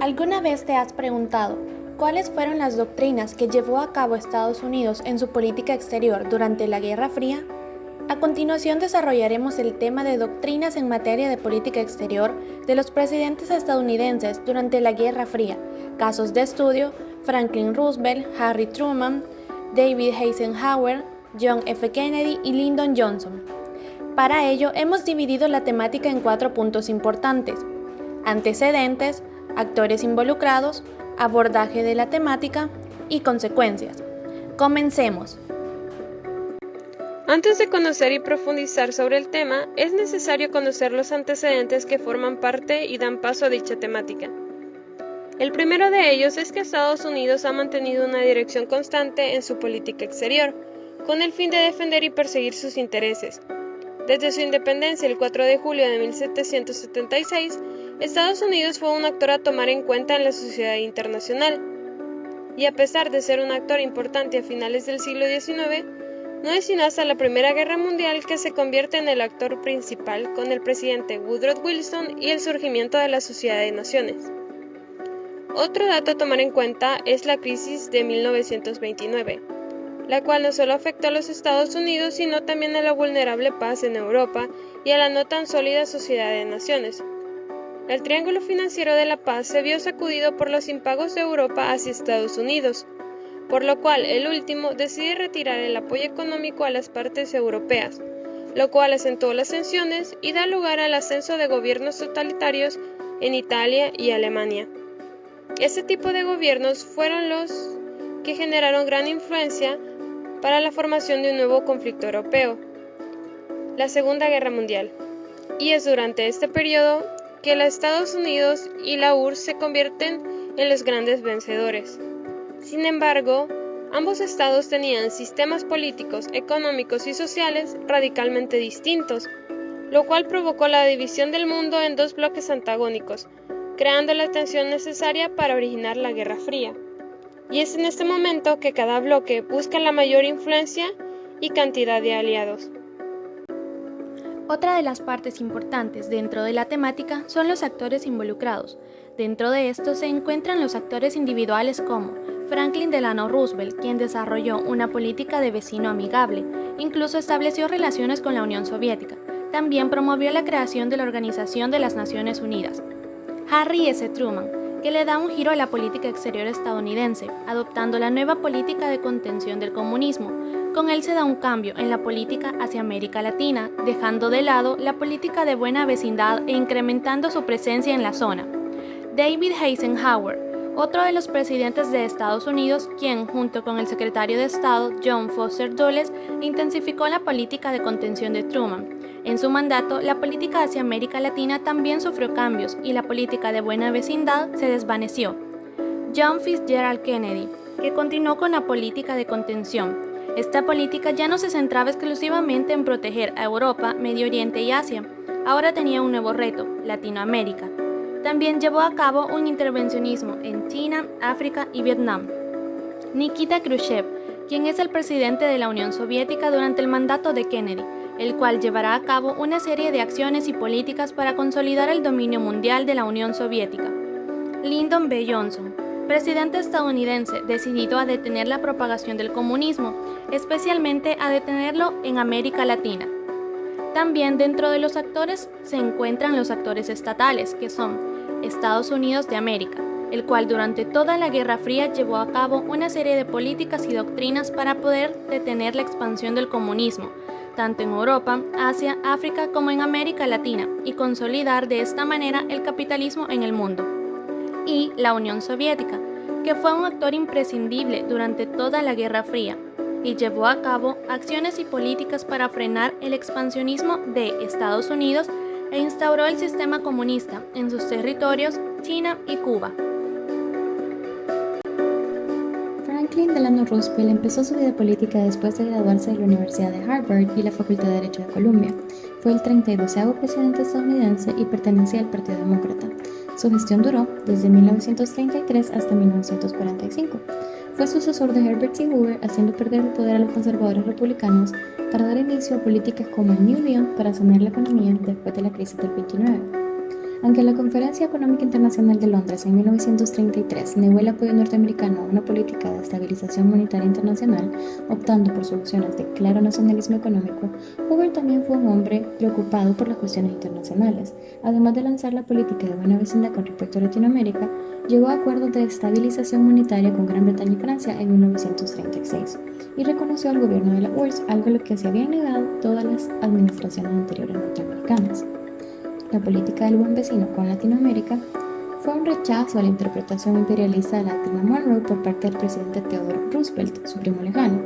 ¿Alguna vez te has preguntado cuáles fueron las doctrinas que llevó a cabo Estados Unidos en su política exterior durante la Guerra Fría? A continuación desarrollaremos el tema de doctrinas en materia de política exterior de los presidentes estadounidenses durante la Guerra Fría. Casos de estudio: Franklin Roosevelt, Harry Truman, David Eisenhower, John F. Kennedy y Lyndon Johnson. Para ello hemos dividido la temática en 4 puntos importantes: antecedentes, actores involucrados, abordaje de la temática y consecuencias. Comencemos. Antes de conocer y profundizar sobre el tema, es necesario conocer los antecedentes que forman parte y dan paso a dicha temática. El primero de ellos es que Estados Unidos ha mantenido una dirección constante en su política exterior, con el fin de defender y perseguir sus intereses. Desde su independencia el 4 de julio de 1776, Estados Unidos fue un actor a tomar en cuenta en la sociedad internacional. Y a pesar de ser un actor importante a finales del siglo XIX, no es sino hasta la Primera Guerra Mundial que se convierte en el actor principal con el presidente Woodrow Wilson y el surgimiento de la Sociedad de Naciones. Otro dato a tomar en cuenta es la crisis de 1929, la cual no solo afectó a los Estados Unidos, sino también a la vulnerable paz en Europa y a la no tan sólida Sociedad de Naciones. El triángulo financiero de la paz se vio sacudido por los impagos de Europa hacia Estados Unidos, por lo cual el último decide retirar el apoyo económico a las partes europeas, lo cual acentuó las tensiones y da lugar al ascenso de gobiernos totalitarios en Italia y Alemania. Este tipo de gobiernos fueron los que generaron gran influencia para la formación de un nuevo conflicto europeo, la Segunda Guerra Mundial. Y es durante este periodo que los Estados Unidos y la URSS se convierten en los grandes vencedores. Sin embargo, ambos estados tenían sistemas políticos, económicos y sociales radicalmente distintos, lo cual provocó la división del mundo en 2 bloques antagónicos, creando la tensión necesaria para originar la Guerra Fría. Y es en este momento que cada bloque busca la mayor influencia y cantidad de aliados. Otra de las partes importantes dentro de la temática son los actores involucrados. Dentro de estos se encuentran los actores individuales como Franklin Delano Roosevelt, quien desarrolló una política de vecino amigable, incluso estableció relaciones con la Unión Soviética. También promovió la creación de la Organización de las Naciones Unidas. Harry S. Truman, que le da un giro a la política exterior estadounidense, adoptando la nueva política de contención del comunismo. Con él se da un cambio en la política hacia América Latina, dejando de lado la política de buena vecindad e incrementando su presencia en la zona. David Eisenhower, otro de los presidentes de Estados Unidos, quien, junto con el secretario de Estado John Foster Dulles, intensificó la política de contención de Truman. En su mandato, la política hacia América Latina también sufrió cambios y la política de buena vecindad se desvaneció. John Fitzgerald Kennedy, que continuó con la política de contención. Esta política ya no se centraba exclusivamente en proteger a Europa, Medio Oriente y Asia. Ahora tenía un nuevo reto: Latinoamérica. También llevó a cabo un intervencionismo en China, África y Vietnam. Nikita Khrushchev, quien es el presidente de la Unión Soviética durante el mandato de Kennedy, el cual llevará a cabo una serie de acciones y políticas para consolidar el dominio mundial de la Unión Soviética. Lyndon B. Johnson, presidente estadounidense decidido a detener la propagación del comunismo, especialmente a detenerlo en América Latina. También dentro de los actores se encuentran los actores estatales, que son Estados Unidos de América, el cual durante toda la Guerra Fría llevó a cabo una serie de políticas y doctrinas para poder detener la expansión del comunismo, tanto en Europa, Asia, África como en América Latina, y consolidar de esta manera el capitalismo en el mundo. Y la Unión Soviética, que fue un actor imprescindible durante toda la Guerra Fría, y llevó a cabo acciones y políticas para frenar el expansionismo de Estados Unidos e instauró el sistema comunista en sus territorios, China y Cuba. Franklin Delano Roosevelt empezó su vida política después de graduarse de la Universidad de Harvard y la Facultad de Derecho de Columbia. Fue el 32º presidente estadounidense y pertenecía al Partido Demócrata. Su gestión duró desde 1933 hasta 1945. Fue sucesor de Herbert T. Hoover, haciendo perder el poder a los conservadores republicanos para dar inicio a políticas como el New Deal para sanear la economía después de la crisis del 29. Aunque la Conferencia Económica Internacional de Londres en 1933 negó el apoyo norteamericano a una política de estabilización monetaria internacional, optando por soluciones de claro nacionalismo económico, Hoover también fue un hombre preocupado por las cuestiones internacionales. Además de lanzar la política de buena vecindad con respecto a Latinoamérica, llegó a acuerdos de estabilización monetaria con Gran Bretaña y Francia en 1936 y reconoció al gobierno de la URSS, algo a lo que se habían negado todas las administraciones anteriores norteamericanas. La política del buen vecino con Latinoamérica fue un rechazo a la interpretación imperialista de la doctrina Monroe por parte del presidente Theodore Roosevelt, su primo lejano.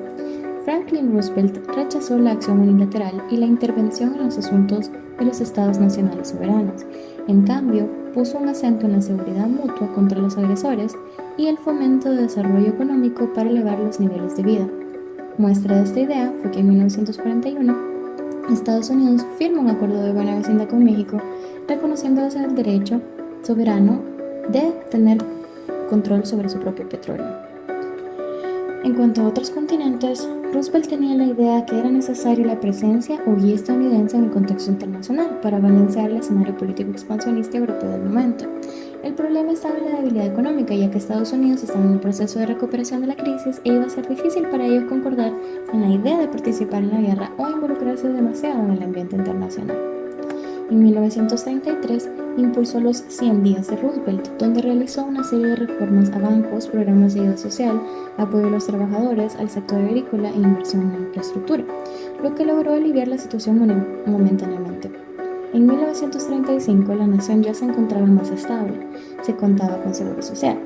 Franklin Roosevelt rechazó la acción unilateral y la intervención en los asuntos de los estados nacionales soberanos. En cambio, puso un acento en la seguridad mutua contra los agresores y el fomento de desarrollo económico para elevar los niveles de vida. Muestra de esta idea fue que en 1941 Estados Unidos firma un acuerdo de buena vecindad con México, reconociéndoles el derecho soberano de tener control sobre su propio petróleo. En cuanto a otros continentes, Roosevelt tenía la idea que era necesaria la presencia o guía estadounidense en el contexto internacional para balancear el escenario político expansionista europeo del momento. El problema estaba en la debilidad económica, ya que Estados Unidos estaba en el proceso de recuperación de la crisis e iba a ser difícil para ellos concordar en la idea de participar en la guerra o involucrarse demasiado en el ambiente internacional. En 1933 impulsó los 100 días de Roosevelt, donde realizó una serie de reformas a bancos, programas de ayuda social, apoyo a los trabajadores, al sector agrícola e inversión en infraestructura, lo que logró aliviar la situación momentáneamente. En 1935 la nación ya se encontraba más estable, se contaba con seguro social,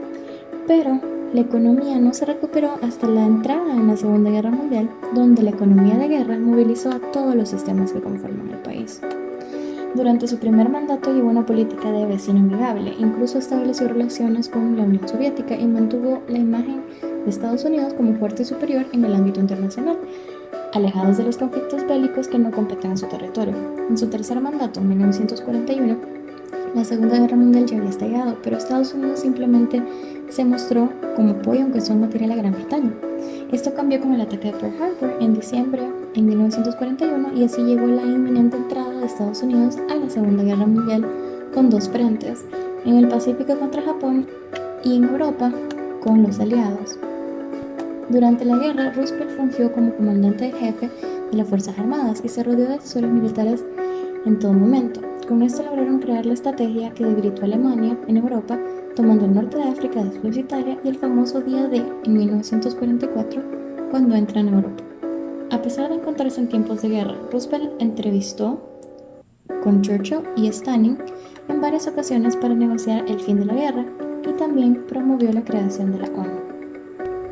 pero la economía no se recuperó hasta la entrada en la Segunda Guerra Mundial, donde la economía de guerra movilizó a todos los sistemas que conforman el país. Durante su primer mandato llevó una política de vecino amigable, incluso estableció relaciones con la Unión Soviética y mantuvo la imagen de Estados Unidos como fuerte y superior en el ámbito internacional, alejados de los conflictos bélicos que no competen a su territorio. En su tercer mandato, en 1941, la Segunda Guerra Mundial ya había estallado, pero Estados Unidos simplemente se mostró como apoyo en cuestión material a Gran Bretaña. Esto cambió con el ataque de Pearl Harbor en diciembre de 1941 y así llegó la inminente entrada de Estados Unidos a la Segunda Guerra Mundial con dos frentes, en el Pacífico contra Japón y en Europa con los aliados. Durante la guerra, Roosevelt fungió como comandante jefe de las Fuerzas Armadas y se rodeó de asesores militares en todo momento. Con esto lograron crear la estrategia que debilitó a Alemania en Europa, tomando el norte de África después de Italia y el famoso Día D en 1944, cuando entran a Europa. A pesar de encontrarse en tiempos de guerra, Roosevelt entrevistó con Churchill y Stalin en varias ocasiones para negociar el fin de la guerra y también promovió la creación de la ONU.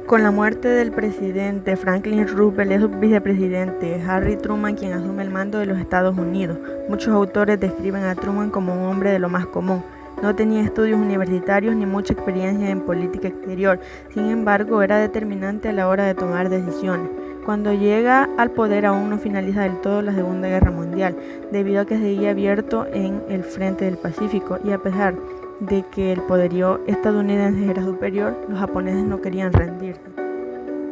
Con la muerte del presidente Franklin Roosevelt es su vicepresidente Harry Truman quien asume el mando de los Estados Unidos. Muchos autores describen a Truman como un hombre de lo más común. No tenía estudios universitarios ni mucha experiencia en política exterior, sin embargo era determinante a la hora de tomar decisiones. Cuando llega al poder aún no finaliza del todo la Segunda Guerra Mundial, debido a que seguía abierto en el frente del Pacífico y a pesar de que el poderío estadounidense era superior, los japoneses no querían rendirse.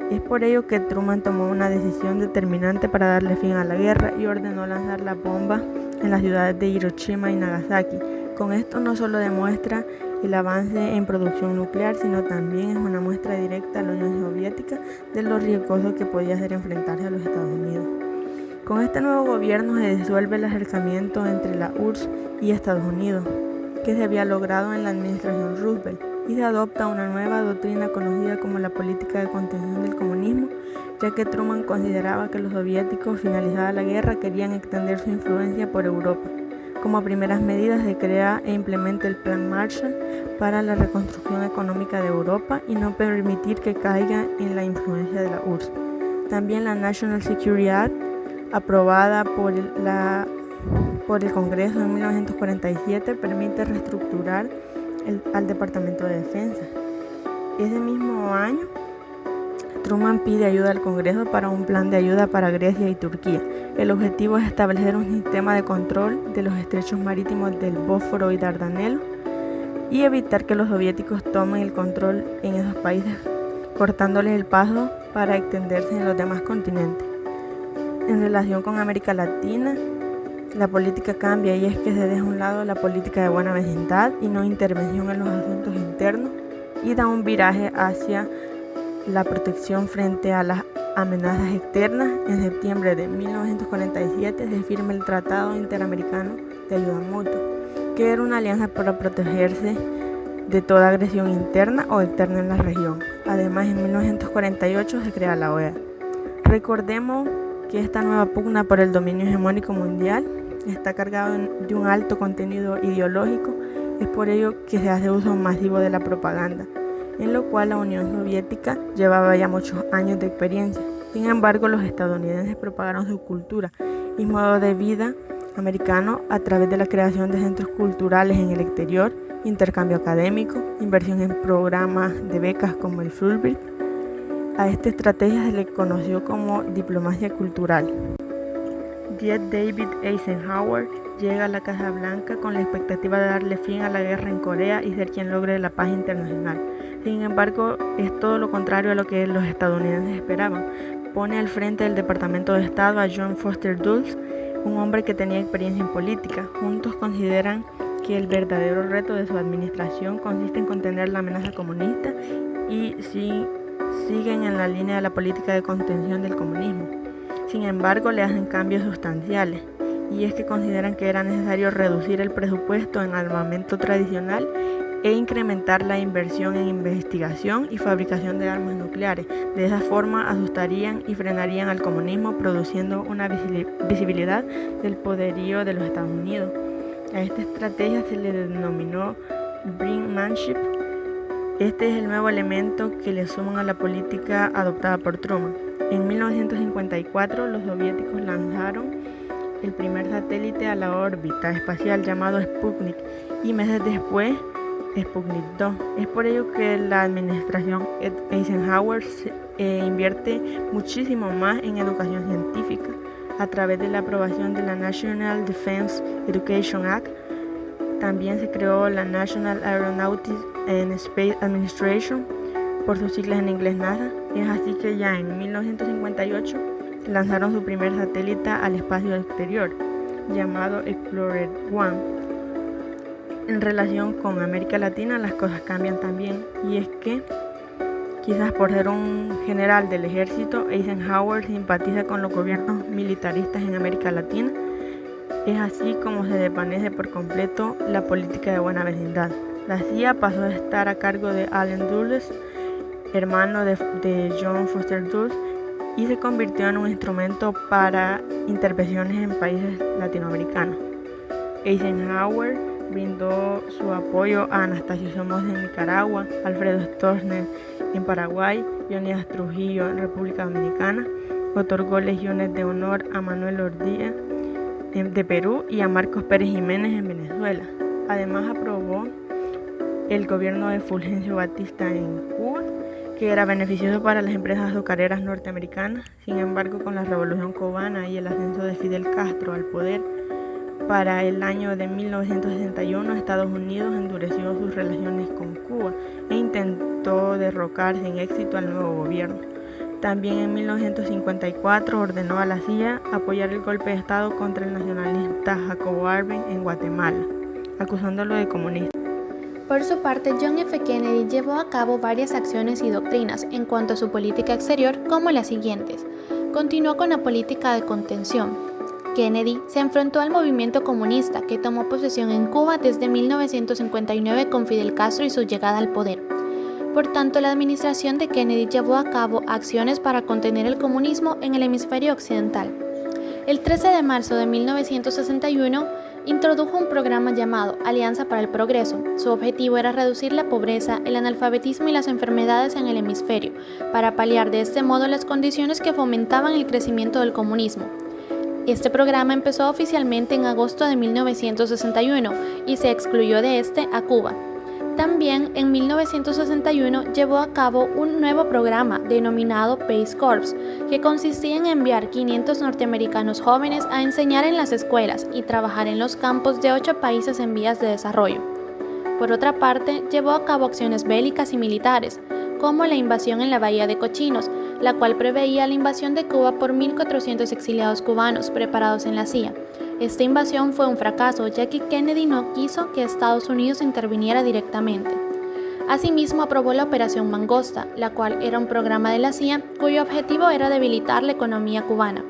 Es por ello que Truman tomó una decisión determinante para darle fin a la guerra y ordenó lanzar la bomba en las ciudades de Hiroshima y Nagasaki. Con esto no solo demuestra el avance en producción nuclear, sino también es una muestra directa a la Unión Soviética de lo riesgoso que podía ser enfrentarse a los Estados Unidos. Con este nuevo gobierno se disuelve el acercamiento entre la URSS y Estados Unidos, que se había logrado en la administración Roosevelt, y se adopta una nueva doctrina conocida como la política de contención del comunismo, ya que Truman consideraba que los soviéticos, finalizada la guerra, querían extender su influencia por Europa. Como primeras medidas se crea e implementa el Plan Marshall para la reconstrucción económica de Europa y no permitir que caiga en la influencia de la URSS. También la National Security Act, aprobada por el Congreso en 1947, permite reestructurar al Departamento de Defensa. Ese mismo año, Truman pide ayuda al Congreso para un plan de ayuda para Grecia y Turquía. El objetivo es establecer un sistema de control de los estrechos marítimos del Bósforo y Dardanelos y evitar que los soviéticos tomen el control en esos países, cortándoles el paso para extenderse en los demás continentes. En relación con América Latina, la política cambia y es que se deja a un lado la política de buena vecindad y no intervención en los asuntos internos y da un viraje hacia la protección frente a las amenazas externas. En septiembre de 1947 se firma el Tratado Interamericano de Ayuda Mutua, que era una alianza para protegerse de toda agresión interna o externa en la región. Además, en 1948 se crea la OEA. Recordemos que esta nueva pugna por el dominio hegemónico mundial está cargado de un alto contenido ideológico. Es por ello que se hace uso masivo de la propaganda, en lo cual la Unión Soviética llevaba ya muchos años de experiencia. Sin embargo, los estadounidenses propagaron su cultura y modo de vida americano a través de la creación de centros culturales en el exterior, intercambio académico, inversión en programas de becas como el Fulbright. A esta estrategia se le conoció como diplomacia cultural. David Eisenhower llega a la Casa Blanca con la expectativa de darle fin a la guerra en Corea y ser quien logre la paz internacional. Sin embargo, es todo lo contrario a lo que los estadounidenses esperaban. Pone al frente del Departamento de Estado a John Foster Dulles, un hombre que tenía experiencia en política. Juntos consideran que el verdadero reto de su administración consiste en contener la amenaza comunista y siguen en la línea de la política de contención del comunismo. Sin embargo, le hacen cambios sustanciales, y es que consideran que era necesario reducir el presupuesto en armamento tradicional e incrementar la inversión en investigación y fabricación de armas nucleares. De esa forma asustarían y frenarían al comunismo, produciendo una visibilidad del poderío de los Estados Unidos. A esta estrategia se le denominó brinkmanship. Este es el nuevo elemento que le suman a la política adoptada por Truman. En 1954 los soviéticos lanzaron el primer satélite a la órbita espacial llamado Sputnik y meses después Sputnik 2. Es por ello que la administración Eisenhower invierte muchísimo más en educación científica a través de la aprobación de la National Defense Education Act. También se creó la National Aeronautics and Space Administration, por sus siglas en inglés NASA. Es así que ya en 1958 lanzaron su primer satélite al espacio exterior, llamado Explorer 1. En relación con América Latina las cosas cambian también, y es que quizás por ser un general del ejército, Eisenhower simpatiza con los gobiernos militaristas en América Latina. Es así como se desvanece por completo la política de buena vecindad. La CIA pasó a estar a cargo de Allen Dulles, hermano de John Foster Dulles, y se convirtió en un instrumento para intervenciones en países latinoamericanos. Eisenhower brindó su apoyo a Anastasio Somoza en Nicaragua, Alfredo Stroessner en Paraguay, Leonidas Trujillo en República Dominicana, otorgó legiones de honor a Manuel Ordía de Perú y a Marcos Pérez Jiménez en Venezuela. Además aprobó el gobierno de Fulgencio Batista en Cuba, que era beneficioso para las empresas azucareras norteamericanas. Sin embargo, con la Revolución Cubana y el ascenso de Fidel Castro al poder, para el año de 1961, Estados Unidos endureció sus relaciones con Cuba e intentó derrocar sin éxito al nuevo gobierno. También en 1954 ordenó a la CIA apoyar el golpe de Estado contra el nacionalista Jacobo Arbenz en Guatemala, acusándolo de comunista. Por su parte, John F. Kennedy llevó a cabo varias acciones y doctrinas en cuanto a su política exterior, como las siguientes. Continuó con la política de contención. Kennedy se enfrentó al movimiento comunista que tomó posesión en Cuba desde 1959 con Fidel Castro y su llegada al poder. Por tanto, la administración de Kennedy llevó a cabo acciones para contener el comunismo en el hemisferio occidental. El 13 de marzo de 1961, introdujo un programa llamado Alianza para el Progreso. Su objetivo era reducir la pobreza, el analfabetismo y las enfermedades en el hemisferio, para paliar de este modo las condiciones que fomentaban el crecimiento del comunismo. Este programa empezó oficialmente en agosto de 1961 y se excluyó de este a Cuba. También en 1961 llevó a cabo un nuevo programa denominado Peace Corps, que consistía en enviar 500 norteamericanos jóvenes a enseñar en las escuelas y trabajar en los campos de 8 países en vías de desarrollo. Por otra parte, llevó a cabo acciones bélicas y militares, como la invasión en la Bahía de Cochinos, la cual preveía la invasión de Cuba por 1.400 exiliados cubanos preparados en la CIA. Esta invasión fue un fracaso, ya que Kennedy no quiso que Estados Unidos interviniera directamente. Asimismo, aprobó la Operación Mangosta, la cual era un programa de la CIA cuyo objetivo era debilitar la economía cubana.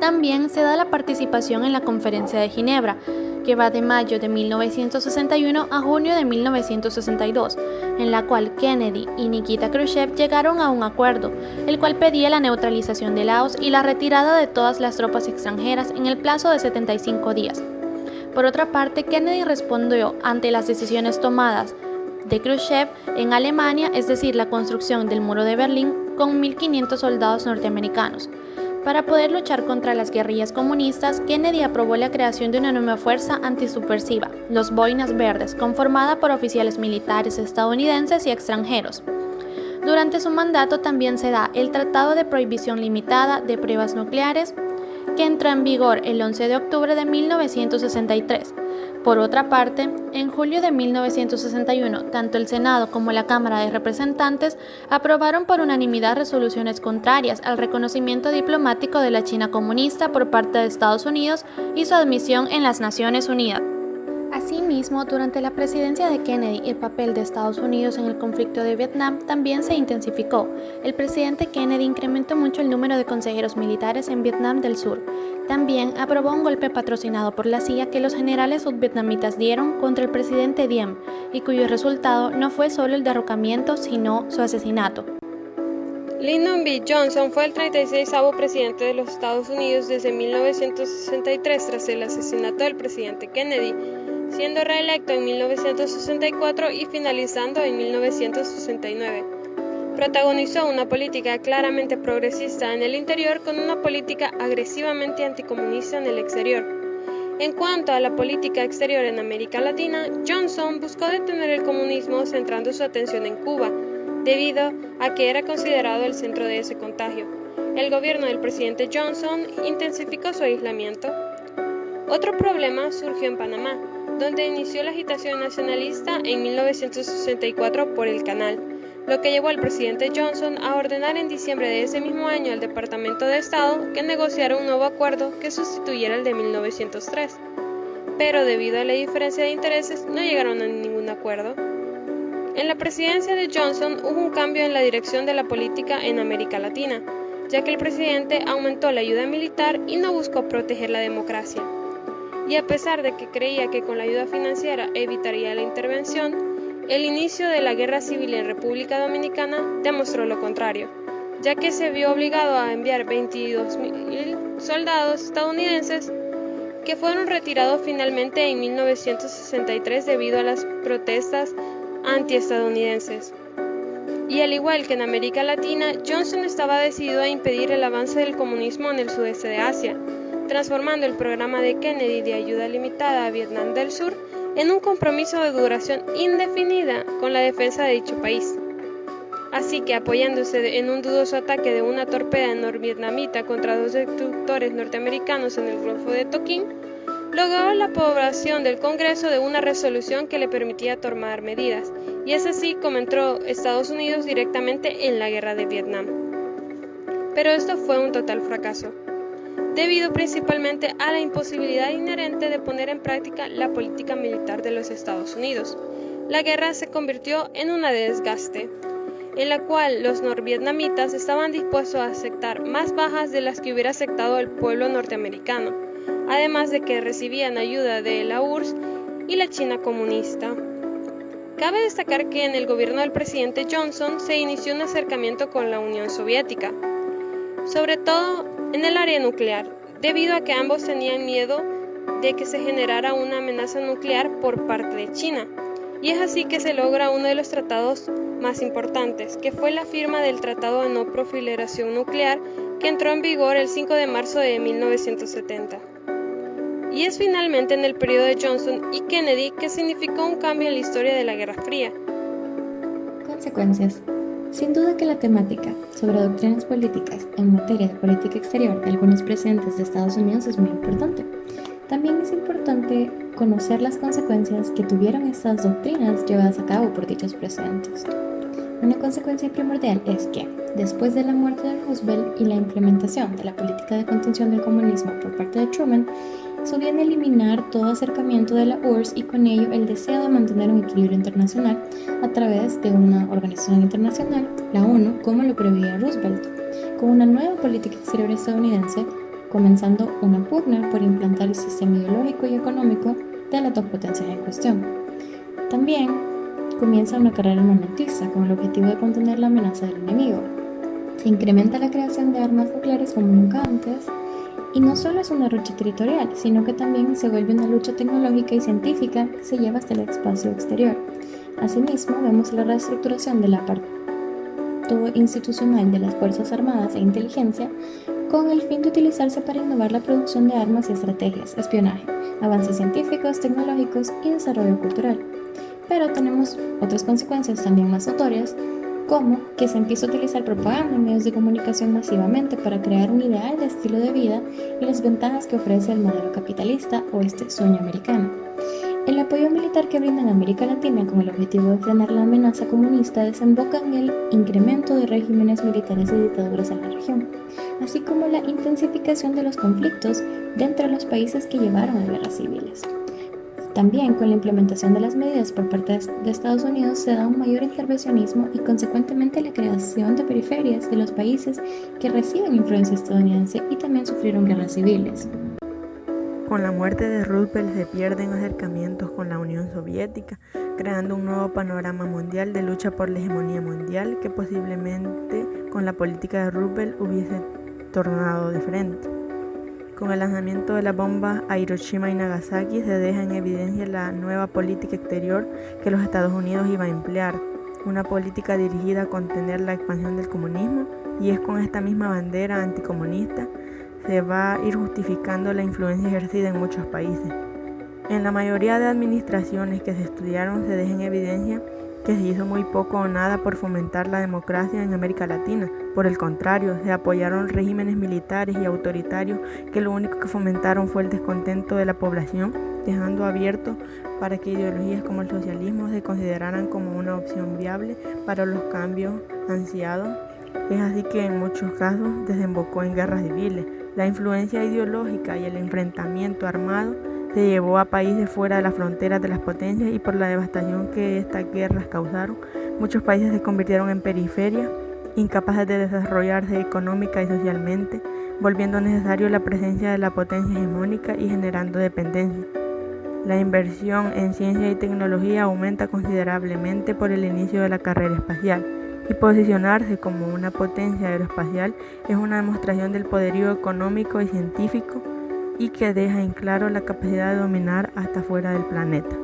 También se da la participación en la Conferencia de Ginebra, que va de mayo de 1961 a junio de 1962, en la cual Kennedy y Nikita Khrushchev llegaron a un acuerdo, el cual pedía la neutralización de Laos y la retirada de todas las tropas extranjeras en el plazo de 75 días. Por otra parte, Kennedy respondió ante las decisiones tomadas de Khrushchev en Alemania, es decir, la construcción del muro de Berlín, con 1.500 soldados norteamericanos. Para poder luchar contra las guerrillas comunistas, Kennedy aprobó la creación de una nueva fuerza antisubversiva, los Boinas Verdes, conformada por oficiales militares estadounidenses y extranjeros. Durante su mandato también se da el Tratado de Prohibición Limitada de Pruebas Nucleares, que entró en vigor el 11 de octubre de 1963. Por otra parte, en julio de 1961, tanto el Senado como la Cámara de Representantes aprobaron por unanimidad resoluciones contrarias al reconocimiento diplomático de la China comunista por parte de Estados Unidos y su admisión en las Naciones Unidas. Asimismo, durante la presidencia de Kennedy, el papel de Estados Unidos en el conflicto de Vietnam también se intensificó. El presidente Kennedy incrementó mucho el número de consejeros militares en Vietnam del Sur. También aprobó un golpe patrocinado por la CIA que los generales sudvietnamitas dieron contra el presidente Diem, y cuyo resultado no fue solo el derrocamiento, sino su asesinato. Lyndon B. Johnson fue el 36º presidente de los Estados Unidos desde 1963 tras el asesinato del presidente Kennedy, siendo reelecto en 1964 y finalizando en 1969. Protagonizó una política claramente progresista en el interior con una política agresivamente anticomunista en el exterior. En cuanto a la política exterior en América Latina, Johnson buscó detener el comunismo centrando su atención en Cuba, debido a que era considerado el centro de ese contagio. El gobierno del presidente Johnson intensificó su aislamiento. Otro problema surgió en Panamá, donde inició la agitación nacionalista en 1964 por el canal, lo que llevó al presidente Johnson a ordenar en diciembre de ese mismo año al Departamento de Estado que negociara un nuevo acuerdo que sustituyera el de 1903. Pero debido a la diferencia de intereses no llegaron a ningún acuerdo. En la presidencia de Johnson hubo un cambio en la dirección de la política en América Latina, ya que el presidente aumentó la ayuda militar y no buscó proteger la democracia. Y a pesar de que creía que con la ayuda financiera evitaría la intervención, el inicio de la guerra civil en República Dominicana demostró lo contrario, ya que se vio obligado a enviar 22.000 soldados estadounidenses que fueron retirados finalmente en 1963 debido a las protestas antiestadounidenses. Y al igual que en América Latina, Johnson estaba decidido a impedir el avance del comunismo en el sudeste de Asia, transformando el programa de Kennedy de ayuda limitada a Vietnam del Sur en un compromiso de duración indefinida con la defensa de dicho país. Así que, apoyándose en un dudoso ataque de una torpeda norvietnamita contra 2 destructores norteamericanos en el Golfo de Tonkin, logró la aprobación del Congreso de una resolución que le permitía tomar medidas, y es así como entró Estados Unidos directamente en la guerra de Vietnam. Pero esto fue un total fracaso, debido principalmente a la imposibilidad inherente de poner en práctica la política militar de los Estados Unidos. La guerra se convirtió en una de desgaste, en la cual los norvietnamitas estaban dispuestos a aceptar más bajas de las que hubiera aceptado el pueblo norteamericano, además de que recibían ayuda de la URSS y la China comunista. Cabe destacar que en el gobierno del presidente Johnson se inició un acercamiento con la Unión Soviética, sobre todo en el área nuclear, debido a que ambos tenían miedo de que se generara una amenaza nuclear por parte de China, y es así que se logra uno de los tratados más importantes, que fue la firma del Tratado de No Proliferación Nuclear, que entró en vigor el 5 de marzo de 1970. Y es finalmente en el periodo de Johnson y Kennedy que significó un cambio en la historia de la Guerra Fría. Consecuencias. Sin duda que la temática sobre doctrinas políticas en materia de política exterior de algunos presidentes de Estados Unidos es muy importante. También es importante conocer las consecuencias que tuvieron estas doctrinas llevadas a cabo por dichos presidentes. Una consecuencia primordial es que, después de la muerte de Roosevelt y la implementación de la política de contención del comunismo por parte de Truman, subviene eliminar todo acercamiento de la URSS y con ello el deseo de mantener un equilibrio internacional a través de una organización internacional, la ONU, como lo preveía Roosevelt, con una nueva política exterior estadounidense, comenzando una pugna por implantar el sistema ideológico y económico de las dos potencias en cuestión. También comienza una carrera armamentista con el objetivo de contener la amenaza del enemigo. Se incrementa la creación de armas nucleares como nunca antes, y no solo es una lucha territorial, sino que también se vuelve una lucha tecnológica y científica que se lleva hasta el espacio exterior. Asimismo, vemos la reestructuración del aparato institucional de las Fuerzas Armadas e inteligencia con el fin de utilizarse para innovar la producción de armas y estrategias, espionaje, avances científicos, tecnológicos y desarrollo cultural. Pero tenemos otras consecuencias también más notorias, como que se empieza a utilizar propaganda en medios de comunicación masivamente para crear un ideal de estilo de vida y las ventajas que ofrece el modelo capitalista o este sueño americano. El apoyo militar que brinda en América Latina con el objetivo de frenar la amenaza comunista desemboca en el incremento de regímenes militares y dictaduras en la región, así como la intensificación de los conflictos dentro de los países que llevaron a guerras civiles. También con la implementación de las medidas por parte de Estados Unidos se da un mayor intervencionismo y consecuentemente la creación de periferias de los países que reciben influencia estadounidense y también sufrieron guerras civiles. Con la muerte de Roosevelt se pierden acercamientos con la Unión Soviética, creando un nuevo panorama mundial de lucha por la hegemonía mundial que posiblemente con la política de Roosevelt hubiese tornado diferente. Con el lanzamiento de las bombas a Hiroshima y Nagasaki se deja en evidencia la nueva política exterior que los Estados Unidos iba a emplear, una política dirigida a contener la expansión del comunismo, y es con esta misma bandera anticomunista se va a ir justificando la influencia ejercida en muchos países. En la mayoría de administraciones que se estudiaron se deja en evidencia que se hizo muy poco o nada por fomentar la democracia en América Latina. Por el contrario, se apoyaron regímenes militares y autoritarios que lo único que fomentaron fue el descontento de la población, dejando abierto para que ideologías como el socialismo se consideraran como una opción viable para los cambios ansiados. Es así que en muchos casos desembocó en guerras civiles. La influencia ideológica y el enfrentamiento armado se llevó a países fuera de las fronteras de las potencias, y por la devastación que estas guerras causaron, muchos países se convirtieron en periferia, incapaces de desarrollarse económica y socialmente, volviendo necesario la presencia de la potencia hegemónica y generando dependencia. La inversión en ciencia y tecnología aumenta considerablemente por el inicio de la carrera espacial, y posicionarse como una potencia aeroespacial es una demostración del poderío económico y científico y que deja en claro la capacidad de dominar hasta fuera del planeta.